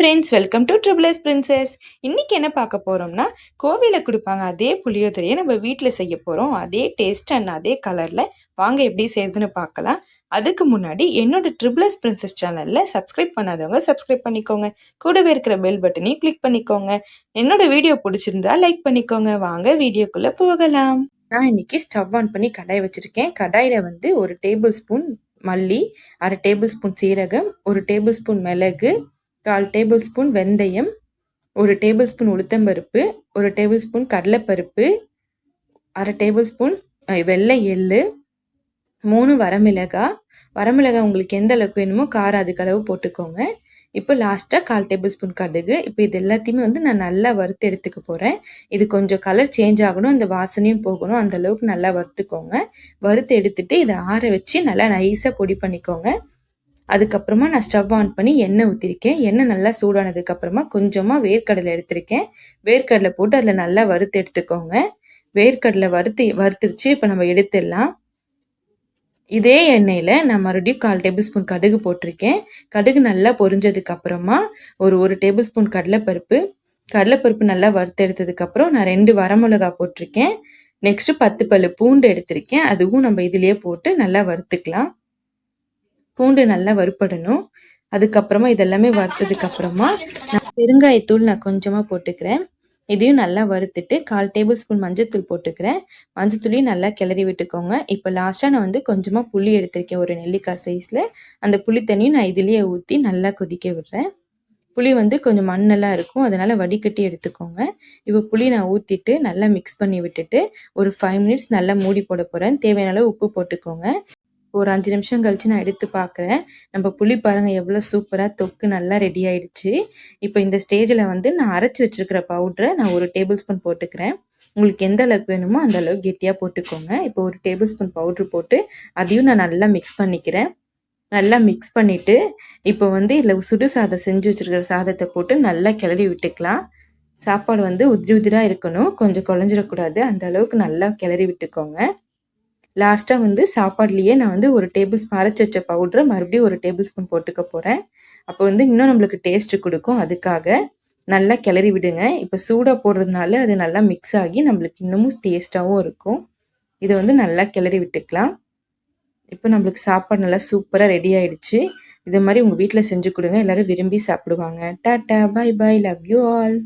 Friends, welcome to triple S princess. இன்னைக்கு என்ன பார்க்க போறோம்னா, கோவிலில் கொடுப்பாங்க அதே புளியோதரையை நம்ம வீட்டில் செய்ய போகிறோம். அதே டேஸ்ட் அண்ட் அதே கலரில். வாங்க எப்படி செய்யுதுன்னு பார்க்கலாம். அதுக்கு முன்னாடி என்னோட ட்ரிபிள் எஸ் பிரின்சஸ் சேனலில் சப்ஸ்கிரைப் பண்ணாதவங்க சப்ஸ்கிரைப் பண்ணிக்கோங்க. கூடவே இருக்கிற பெல் பட்டனையும் கிளிக் பண்ணிக்கோங்க. என்னோட வீடியோ பிடிச்சிருந்தா லைக் பண்ணிக்கோங்க. வாங்க வீடியோக்குள்ளே போகலாம். நான் இன்னைக்கு ஸ்டவ் ஆன் பண்ணி கடாய் வச்சுருக்கேன். கடாயில் வந்து 1 டேபிள் ஸ்பூன் மல்லி, 1/2 டேபிள் ஸ்பூன் சீரகம், 1 டேபிள் ஸ்பூன் மிளகு, 1/4 டேபிள் ஸ்பூன் வெந்தயம், 1 டேபிள் ஸ்பூன் உளுத்தம்பருப்பு, 1 டேபிள் ஸ்பூன் கடலைப்பருப்பு, 1/2 டேபிள் ஸ்பூன் வெள்ளை எள்ளு, 3 வரமிளகாய் உங்களுக்கு எந்த அளவுக்கு வேணுமோ காரம் அதுக்களவு போட்டுக்கோங்க. இப்போ லாஸ்ட்டாக 1/4 டேபிள் ஸ்பூன் கடுகு. இப்போ இது எல்லாத்தையுமே வந்து நான் நல்லா வறுத்து எடுத்துக்க போகிறேன். இது கொஞ்சம் கலர் சேஞ்ச் ஆகணும், அந்த வாசனையும் போகணும், அந்த அளவுக்கு நல்லா வறுத்துக்கோங்க. வறுத்து எடுத்துட்டு இதை ஆற வச்சு நல்லா நைஸாக பொடி பண்ணிக்கோங்க. அதுக்கப்புறமா நான் ஸ்டவ் ஆன் பண்ணி எண்ணெய் ஊற்றிருக்கேன். எண்ணெய் நல்லா சூடானதுக்கப்புறமா கொஞ்சமாக வேர்க்கடலை எடுத்திருக்கேன். வேர்க்கடலை போட்டு அதில் நல்லா வறுத்து எடுத்துக்கோங்க. வேர்க்கடலை வறுத்துருச்சு. இப்போ நம்ம எடுத்துடலாம். இதே எண்ணெயில் நான் மறுபடியும் 1/4 டேபிள் ஸ்பூன் கடுகு போட்டிருக்கேன். கடுகு நல்லா பொரிஞ்சதுக்கு அப்புறமா ஒரு டேபிள் ஸ்பூன் கடலைப்பருப்பு நல்லா வறுத்து எடுத்ததுக்கப்புறம் நான் 2 வரமிளகா போட்டிருக்கேன். நெக்ஸ்ட்டு 10 பல்லு பூண்டு எடுத்திருக்கேன். அதுவும் நம்ம இதிலேயே போட்டு நல்லா வறுத்துக்கலாம். பூண்டு நல்லா வறுப்படணும். அதுக்கப்புறமா இதெல்லாமே வறுத்ததுக்கப்புறமா நான் பெருங்காயத்தூள் நான் கொஞ்சமாக போட்டுக்கிறேன். இதையும் நல்லா வறுத்துட்டு 1/4 டேபிள் ஸ்பூன் மஞ்சத்தூள் போட்டுக்கிறேன். மஞ்சத்தூளையும் நல்லா கிளறி விட்டுக்கோங்க. இப்போ லாஸ்ட்டாக நான் வந்து கொஞ்சமாக புளி எடுத்திருக்கேன், ஒரு நெல்லிக்காய் சைஸில். அந்த புளி தண்ணியும் நான் இதுலேயே ஊற்றி நல்லா கொதிக்க விடுறேன். புளி வந்து கொஞ்சம் மண்ணெல்லாம் இருக்கும், அதனால் வடிகட்டி எடுத்துக்கோங்க. இப்போ புளி நான் ஊற்றிட்டு நல்லா மிக்ஸ் பண்ணி விட்டுட்டு ஒரு 5 மினிட்ஸ் நல்லா மூடி போட போகிறேன். தேவையான அளவு உப்பு போட்டுக்கோங்க. ஒரு 5 நிமிஷம் கழிச்சு நான் எடுத்து பார்க்குறேன். நம்ம புளி பாருங்கள் எவ்வளோ சூப்பராக தொக்கு நல்லா ரெடி ஆயிடுச்சு. இப்போ இந்த ஸ்டேஜில் வந்து நான் அரைச்சி வச்சுருக்கிற பவுட்ரை நான் 1 டேபிள் ஸ்பூன் போட்டுக்கிறேன். உங்களுக்கு எந்த அளவுக்கு வேணுமோ அந்த அளவுக்கு கெட்டியாக போட்டுக்கோங்க. இப்போ 1 டேபிள் ஸ்பூன் பவுட்ரு போட்டு அதையும் நான் நல்லா மிக்ஸ் பண்ணிக்கிறேன். நல்லா மிக்ஸ் பண்ணிவிட்டு இப்போ வந்து இதில் சுடு சாதம் செஞ்சு வச்சுருக்கிற சாதத்தை போட்டு நல்லா கிளறி விட்டுக்கலாம். சாப்பாடு வந்து உதிரி உதிராக இருக்கணும், கொஞ்சம் குழஞ்சிடக்கூடாது. அந்த அளவுக்கு நல்லா கிளறி விட்டுக்கோங்க. லாஸ்ட்டாக வந்து சாப்பாடுலேயே நான் வந்து 1 டேபிள் ஸ்பூன் அரைச்சி வச்ச பவுட்ரை மறுபடியும் 1 டேபிள் ஸ்பூன் போட்டுக்க போகிறேன். அப்போ வந்து இன்னும் நம்மளுக்கு டேஸ்ட்டு கொடுக்கும். அதுக்காக நல்லா கிளறி விடுங்க. இப்போ சூடாக போடுறதுனால அது நல்லா மிக்ஸ் ஆகி நம்மளுக்கு இன்னமும் டேஸ்ட்டாகவும் இருக்கும். இதை வந்து நல்லா கிளறி விட்டுக்கலாம். இப்போ நம்மளுக்கு சாப்பாடு நல்லா சூப்பராக ரெடி ஆயிடுச்சு. இதை மாதிரி உங்கள் வீட்டில் செஞ்சு கொடுங்க, எல்லோரும் விரும்பி சாப்பிடுவாங்க. Tata, by by, love you all.